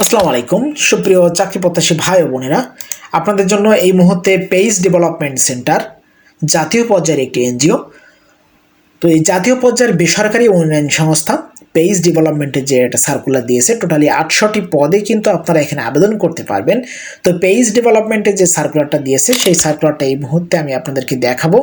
আসসালামু আলাইকুম সুপ্রিয় চাকরি প্রত্যাশী ভাই ও বোনেরা, আপনাদের জন্য এই মুহূর্তে পেইজ ডেভেলপমেন্ট সেন্টার জাতীয় পর্যায়ের একটি এনজিও। তো এই জাতীয় পর্যায়ের বেসরকারি উন্নয়ন সংস্থা পেইজ ডেভেলপমেন্টের যে একটা সার্কুলার দিয়েছে, টোটালি 800টি পদে কিন্তু আপনারা এখানে আবেদন করতে পারবেন। তো পেইজ ডেভেলপমেন্টের যে সার্কুলারটা দিয়েছে সেই সার্কুলারটা এই মুহূর্তে আমি আপনাদেরকে দেখাবো।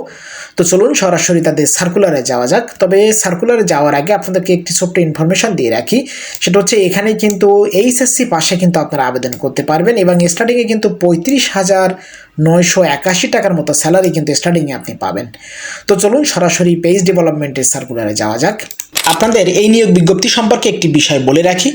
তো চলুন সরাসরি তাদের সার্কুলারে যাওয়া যাক। তবে সার্কুলারে যাওয়ার আগে আপনাদেরকে একটি ছোট্ট ইনফরমেশন দিয়ে রাখি, সেটা হচ্ছে এখানে কিন্তু এইচএসসি পাশে কিন্তু আপনারা আবেদন করতে পারবেন এবং স্টার্টিংয়ে কিন্তু 35,981 টাকার মতো স্যালারি কিন্তু স্টার্টিংয়ে আপনি পাবেন। তো চলুন সরাসরি পেইজ ডেভেলপমেন্টের সার্কুলারে যাওয়া যাক। আপনাদের এই নিয়োগ বিজ্ঞপ্তি সম্পর্কে একটি বিষয় বলে রাখি,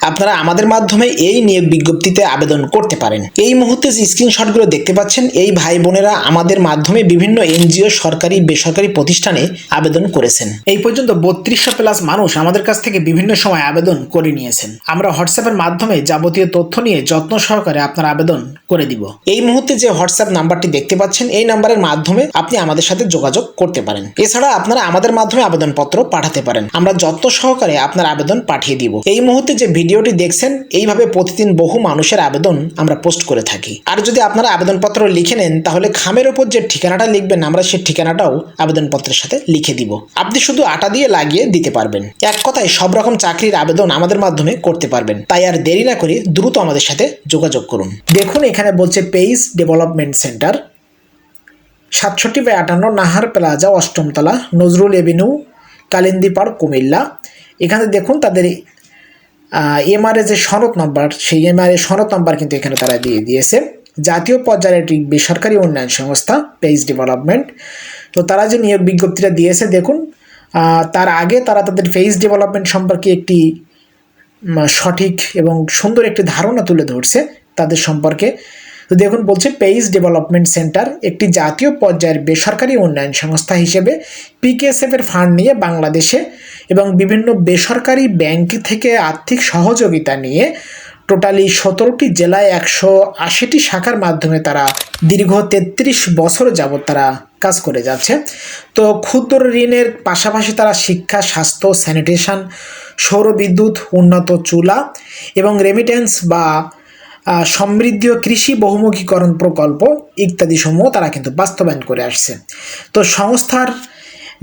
আপনারা আমাদের মাধ্যমে এই নিয়োগ বিজ্ঞপ্তিতে আবেদন করতে পারেন। এই মুহূর্তে যে স্ক্রিনশটগুলো দেখতে পাচ্ছেন, এই ভাই বোনেরা আমাদের মাধ্যমে বিভিন্ন এনজিও, সরকারি বেসরকারি প্রতিষ্ঠানে আবেদন করেছেন। এই পর্যন্ত 3200+ মানুষ আমাদের কাছ থেকে বিভিন্ন সময় আবেদন করে নিয়েছেন। আমরা হোয়াটসঅ্যাপের মাধ্যমে যাবতীয় তথ্য নিয়ে যত্ন সহকারে আপনার আবেদন করে দিব। এই মুহূর্তে যে হোয়াটসঅ্যাপ নাম্বারটি দেখতে পাচ্ছেন, এই নাম্বারের মাধ্যমে আপনি আমাদের সাথে যোগাযোগ করতে পারেন। এছাড়া আপনারা আমাদের মাধ্যমে আবেদনপত্র পাঠাতে পারেন, আমরা যত্ন সহকারে আপনার আবেদন পাঠিয়ে দিব। এই মুহূর্তে যে ভিডিওটি দেখছেন, এইভাবে প্রতিদিন বহু মানুষের আবেদন আমরা পোস্ট করে থাকি। আর যদি আপনারা আবেদনপত্র লিখে নেন, তাহলে খামের উপর যে ঠিকানাটা লিখবেন, আমরা সেই ঠিকানাটাও আবেদনপত্রের সাথে লিখে দিব। আপনি শুধু আটা দিয়ে লাগিয়ে দিতে পারবেন। এক কথায় সব রকম চাকরির আবেদন আমাদের মাধ্যমে করতে পারবেন। তাই আর দেরি না করে দ্রুত আমাদের সাথে যোগাযোগ করুন। দেখুন এখানে বলছে page development centre, 67/58 Nahar plaza, 8ম তলা, নজরুল এভিনিউ, কালিন্দিপাড়, কুমিল্লা। এখানে দেখুন তাদের এমআরএ যে সনদ নাম্বার, সেই এমআরএ সনদ নাম্বার কিন্তু এখানে তারা দিয়ে দিয়েছে। জাতীয় পর্যায়ের একটি বেসরকারি উন্নয়ন সংস্থা পেইজ ডেভেলপমেন্ট। তো তারা যে নিয়োগ বিজ্ঞপ্তিটা দিয়েছে, দেখুন তার আগে তারা তাদের পেইজ ডেভেলপমেন্ট সম্পর্কে একটি সঠিক এবং সুন্দর একটি ধারণা তুলে ধরছে তাদের সম্পর্কে। তো দেখুন বলছে, পেইজ ডেভেলপমেন্ট সেন্টার একটি জাতীয় পর্যায়ের বেসরকারি উন্নয়ন সংস্থা হিসেবে পিকেএসএফের ফান্ড নিয়ে বাংলাদেশে এবং বিভিন্ন বেসরকারি ব্যাংক থেকে আর্থিক সহযোগিতা নিয়ে টোটালি 17টি জেলায় 180টি শাখার মাধ্যমে তারা দীর্ঘ 33 বছর যাবৎ তারা কাজ করে যাচ্ছে। তো ক্ষুদ্র ঋণের পাশাপাশি তারা শিক্ষা, স্বাস্থ্য, স্যানিটেশন, সৌরবিদ্যুৎ, উন্নত চুলা এবং রেমিটেন্স বা সমৃদ্ধি ও কৃষি বহুমুখীকরণ প্রকল্প ইত্যাদি সমূহ তারা কিন্তু বাস্তবায়ন করে আসছে। তো সংস্থার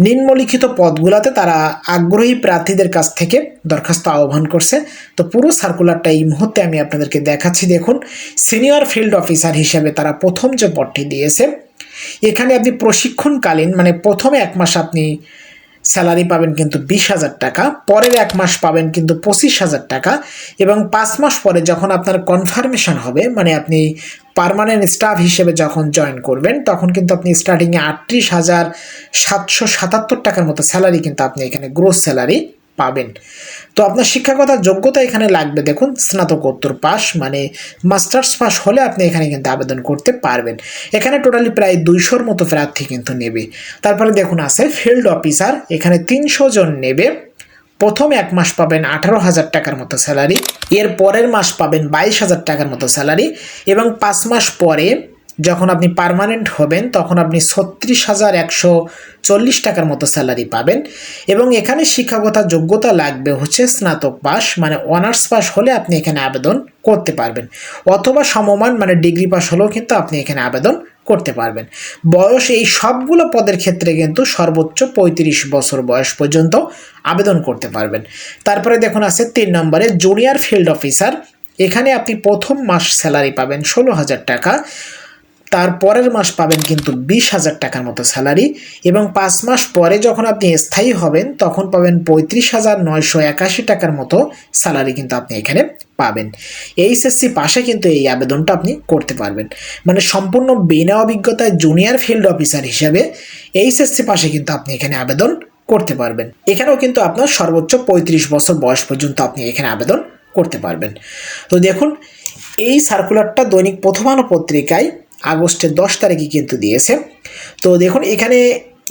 নিম্নলিখিত পদগুলোতে তারা আগ্রহী প্রার্থীদের কাছ থেকে দরখাস্ত আহ্বান করছে। তো পুরো সার্কুলারটা এই মুহূর্তে আমি আপনাদেরকে দেখাচ্ছি। দেখুন, সিনিয়র ফিল্ড অফিসার হিসেবে তারা প্রথম যে পদটি দিয়েছে, এখানে আপনি প্রশিক্ষণকালীন মানে প্রথমে 1 মাস আপনি স্যালারি পাবেন কিন্তু 20,000 টাকা, পরের 1 মাস পাবেন কিন্তু 25,000 টাকা এবং 5 মাস পরে যখন আপনার কনফার্মেশন হবে, মানে আপনি পার্মানেন্ট স্টাফ হিসেবে যখন জয়েন করবেন, তখন কিন্তু আপনি স্টার্টিংয়ে 38,777 টাকার মতো স্যালারি কিন্তু আপনি এখানে গ্রোস স্যালারি পাবেন। তো আপনার শিক্ষাগত যোগ্যতা এখানে লাগবে, দেখুন স্নাতকোত্তর পাস মানে মাস্টার্স পাস হলে আপনি এখানে কিন্তু আবেদন করতে পারবেন। এখানে টোটালি প্রায় 200-র মতো প্রার্থী কিন্তু নেবে। তারপরে দেখুন আছে ফিল্ড অফিসার, এখানে 300 জন নেবে। প্রথম 1 মাস পাবেন 18,000 টাকার মতো স্যালারি, এর পরের মাস পাবেন 22,000 টাকার মতো স্যালারি এবং 5 মাস পরে যখন আপনি পার্মানেন্ট হবেন, তখন আপনি 36,140 টাকার মতো স্যালারি পাবেন। এবং এখানে শিক্ষাগত যোগ্যতা লাগবে হচ্ছে স্নাতক পাস মানে অনার্স পাস হলে আপনি এখানে আবেদন করতে পারবেন, অথবা সমমান মানে ডিগ্রি পাস হলেও কিন্তু আপনি এখানে আবেদন করতে পারবেন। বয়স এই সবগুলো পদের ক্ষেত্রে কিন্তু সর্বোচ্চ 35 বছর বয়স পর্যন্ত আবেদন করতে পারবেন। তারপরে দেখুন আছে 3 নম্বরে জুনিয়র ফিল্ড অফিসার, এখানে আপনি প্রথম মাস স্যালারি পাবেন 16,000 টাকা, তারপরের মাস পাবেন কিন্তু 20,000 টাকার মতো স্যালারি এবং 5 মাস পরে যখন আপনি স্থায়ী হবেন, তখন পাবেন 35,981 টাকার মতো স্যালারি কিন্তু আপনি এখানে পাবেন। এইচএসসি পাশে কিন্তু এই আবেদনটা আপনি করতে পারবেন, মানে সম্পূর্ণ বিনা অভিজ্ঞতায় জুনিয়র ফিল্ড অফিসার হিসেবে এইচএসসি পাশে কিন্তু আপনি এখানে আবেদন করতে পারবেন। এখানেও কিন্তু আপনার সর্বোচ্চ 35 বছর বয়স পর্যন্ত আপনি এখানে আবেদন করতে পারবেন। তো দেখুন এই সার্কুলারটা দৈনিক প্রথম আলো পত্রিকায় আগস্টের 10 তারিখে কিন্তু দিয়েছে। তো দেখুন এখানে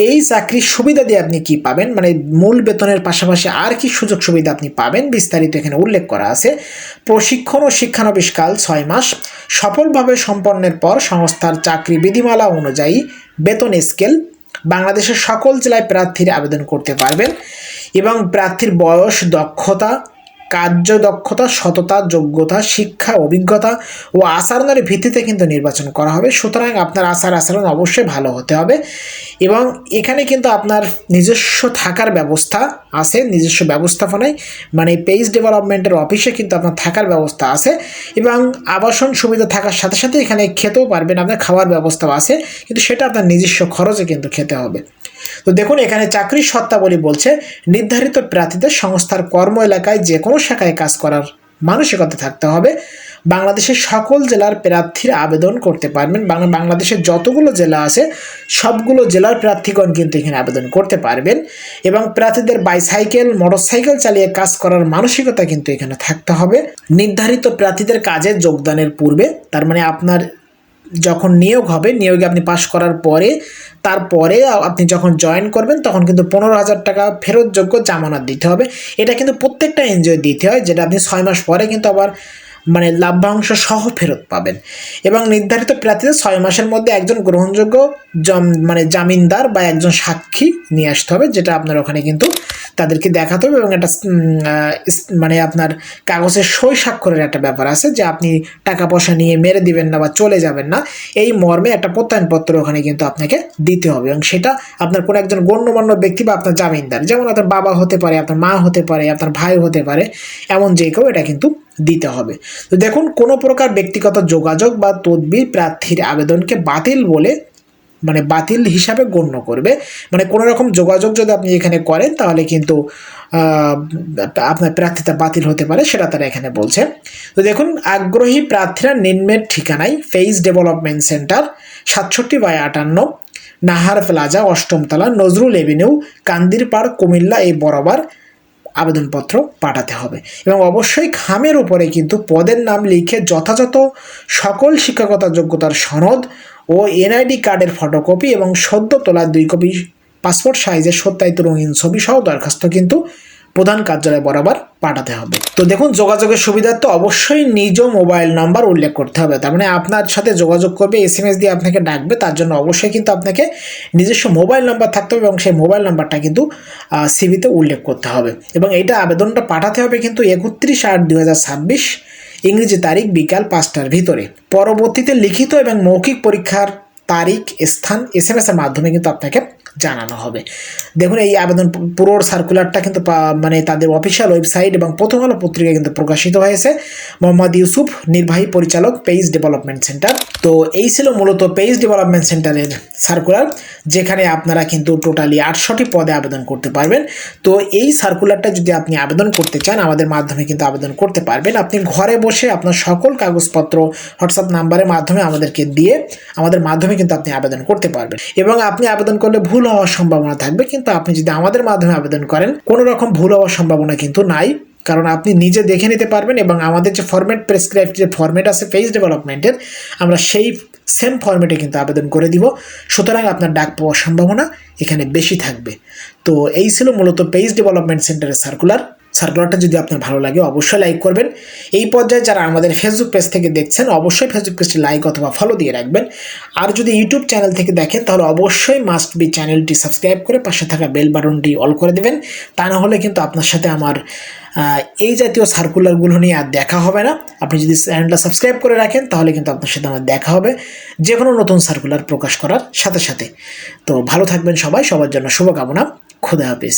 এই চাকরির সুবিধা দিয়ে আপনি কি পাবেন, মানে মূল বেতনের পাশাপাশি আর কি সুযোগ সুবিধা আপনি পাবেন বিস্তারিত এখানে উল্লেখ করা আছে। প্রশিক্ষণ ও শিক্ষানবিশকাল 6 মাস, সফলভাবে সম্পন্নের পর সংস্থার চাকরি বিধিমালা অনুযায়ী বেতন স্কেল, বাংলাদেশের সকল জেলায় প্রার্থীরা আবেদন করতে পারবেন এবং প্রার্থীর বয়স, দক্ষতা কার্যদক্ষতা, সততা, যোগ্যতা, শিক্ষা, অভিজ্ঞতা ও আচরণের ভিত্তিতে কিন্তু নির্বাচন করা হবে। সুতরাং আপনার আচরণ অবশ্যই ভালো হতে হবে এবং এখানে কিন্তু আপনার নিজস্ব থাকার ব্যবস্থা আছে, নিজস্ব ব্যবস্থাপনায় মানে পেজ ডেভেলপমেন্টের অফিসে কিন্তু আপনার থাকার ব্যবস্থা আছে এবং আবাসন সুবিধা থাকার সাথে সাথে এখানে খেতেও পারবেন, আপনার খাওয়ার ব্যবস্থাও আছে, কিন্তু সেটা আপনার নিজস্ব খরচে কিন্তু খেতে হবে। তো দেখুন এখানে চাকরির শর্তাবলী বলছে নির্ধারিত প্রার্থীদের সংস্থার কর্ম এলাকায় যে কোনো শাখায় কাজ করার মানসিকতা থাকতে হবে। বাংলাদেশের সকল জেলার প্রার্থীরা আবেদন করতে পারবেন। বাংলাদেশের যতগুলো জেলা আছে সবগুলো জেলার প্রার্থীগণ কিন্তু এখানে আবেদন করতে পারবেন এবং প্রার্থীদের বাইসাইকেল, মোটরসাইকেল চালিয়ে কাজ করার মানসিকতা কিন্তু এখানে থাকতে হবে। নির্ধারিত প্রার্থীদের কাজে যোগদানের পূর্বে, তার মানে আপনার যখন নিয়োগ হবে, নিয়োগে আপনি পাশ করার পরে তারপরে আপনি যখন জয়েন করবেন তখন কিন্তু 15,000 টাকা ফেরতযোগ্য জামানত দিতে হবে। এটা কিন্তু প্রত্যেকটা এনজিও দিতে হয়, যেটা আপনি 6 মাস পরে কিন্তু আবার মানে লাভ্যাংশ সহ ফেরত পাবেন। এবং নির্ধারিত প্রার্থীদের 6 মাসের মধ্যে একজন গ্রহণযোগ্য মানে জামিনদার বা একজন সাক্ষী নিয়ে আসতে হবে, যেটা আপনার ওখানে কিন্তু তাদেরকে দেখাতে হবে এবং একটা মানে আপনার কাগজের সই স্বাক্ষরের একটা ব্যাপার আছে যে আপনি টাকা পয়সা নিয়ে মেরে দিবেন না বা চলে যাবেন না, এই মর্মে একটা প্রত্যয়নপত্র ওখানে কিন্তু আপনাকে দিতে হবে এবং সেটা আপনার কোনো একজন গণ্যমান্য ব্যক্তি বা আপনার জামিনদার, যেমন আপনার বাবা হতে পারে, আপনার মা হতে পারে, আপনার ভাই হতে পারে, এমন যে কেউ এটা কিন্তু দিতে হবে। তো দেখুন কোনো প্রকার ব্যক্তিগত যোগাযোগ বা তদবির প্রার্থীর আবেদনকে বাতিল বলে মানে বাতিল হিসাবে গণ্য করবে। মানে কোনো রকম যোগাযোগ যদি আপনি এখানে করেন তাহলে কিন্তু আপনার প্রার্থিতা বাতিল হতে পারে, সেটা তারা এখানে বলছে। তো দেখুন আগ্রহী প্রার্থীরা নিম্নের ঠিকানায় page development centre 67/58 Nahar plaza, 8ম তলা, নজরুল এভিনিউ, কান্দিরপাড়, কুমিল্লা এই বরাবর আবেদনপত্র পাঠাতে হবে এবং অবশ্যই খামের উপরে কিন্তু পদের নাম লিখে যথাযথ সকল শিক্ষাগত যোগ্যতার সনদ ও এনআইডি কার্ডের ফটোকপি এবং সদ্য তোলা 2 কপি পাসপোর্ট সাইজের সত্যায়িত রঙিন ছবি সহ দরখাস্ত কিন্তু প্রধান কার্যালয় বরাবর পাঠাতে হবে। তো দেখুন যোগাযোগের সুবিধার্থে অবশ্যই নিজ মোবাইল নাম্বার উল্লেখ করতে হবে, তার মানে আপনার সাথে যোগাযোগ করবে, SMS দিয়ে আপনাকে ডাকবে, তার জন্য অবশ্যই কিন্তু আপনাকে নিজস্ব মোবাইল নাম্বার থাকতে হবে এবং সেই মোবাইল নাম্বারটা কিন্তু সিভিতে উল্লেখ করতে হবে এবং এটা আবেদনটা পাঠাতে হবে কিন্তু 31/8/2026 ইংরেজি তারিখ বিকাল 5টার ভিতরে। পরবর্তীতে লিখিত এবং মৌখিক পরীক্ষার তারিখ, স্থান SMS এর মাধ্যমে কিন্তু আপনাকে জানানো হবে। দেখুন এই আবেদন পুরো সার্কুলারটা কিন্তু মানে তাদের অফিসিয়াল ওয়েবসাইট এবং প্রথম আলো পত্রিকায় কিন্তু প্রকাশিত হয়েছে। মোহাম্মদ ইউসুফ, নির্বাহী পরিচালক, পেজ ডেভেলপমেন্ট সেন্টার। তো এই ছিল মূলত পেজ ডেভেলপমেন্ট সেন্টারের সার্কুলার, যেখানে আপনারা কিন্তু টোটালি 800টি পদে আবেদন করতে পারবেন। তো এই সার্কুলারটা যদি আপনি আবেদন করতে চান আমাদের মাধ্যমে কিন্তু আবেদন করতে পারবেন। আপনি ঘরে বসে আপনার সকল কাগজপত্র হোয়াটসঅ্যাপ নাম্বারের মাধ্যমে আমাদেরকে দিয়ে আমাদের মাধ্যমে কিন্তু আপনি আবেদন করতে পারবেন এবং আপনি আবেদন করলে ভুল হওয়ার সম্ভাবনা থাকবে, কিন্তু আপনি যদি আমাদের মাধ্যমে আবেদন করেন কোনো রকম ভুল হওয়ার সম্ভাবনা কিন্তু নাই, কারণ আপনি নিজে দেখে নিতে পারবেন এবং আমাদের যে ফরম্যাট প্রেসক্রাইব যে ফরম্যাট আছে পেজ ডেভেলপমেন্টের, আমরা সেই সেম ফরম্যাটে কিন্তু আবেদন করে দিব। সুতরাং আপনার ডাক পাওয়ার সম্ভাবনা এখানে বেশি থাকবে। তো এই ছিল মূলত পেজ ডেভেলপমেন্ট সেন্টারের সার্কুলারটা যদি আপনার ভালো লাগে অবশ্যই লাইক করবেন। এই পর্যায়ে যারা আমাদের ফেসবুক পেজ থেকে দেখছেন অবশ্যই ফেসবুক পেজটি লাইক অথবা ফলো দিয়ে রাখবেন। আর যদি ইউটিউব চ্যানেল থেকে দেখেন তাহলে অবশ্যই মাস্ট বি চ্যানেলটি সাবস্ক্রাইব করে পাশে থাকা বেল বাটনটি অল করে দেবেন, তা না হলে কিন্তু আপনার সাথে আমার এই জাতীয় সার্কুলারগুলো নিয়ে আর দেখা হবে না। আপনি যদি চ্যানেলটা সাবস্ক্রাইব করে রাখেন তাহলে কিন্তু আপনার সাথে আমার দেখা হবে যে কোনো নতুন সার্কুলার প্রকাশ করার সাথে সাথে। তো ভালো থাকবেন সবাই, সবার জন্য শুভকামনা। খোদা হাফেজ।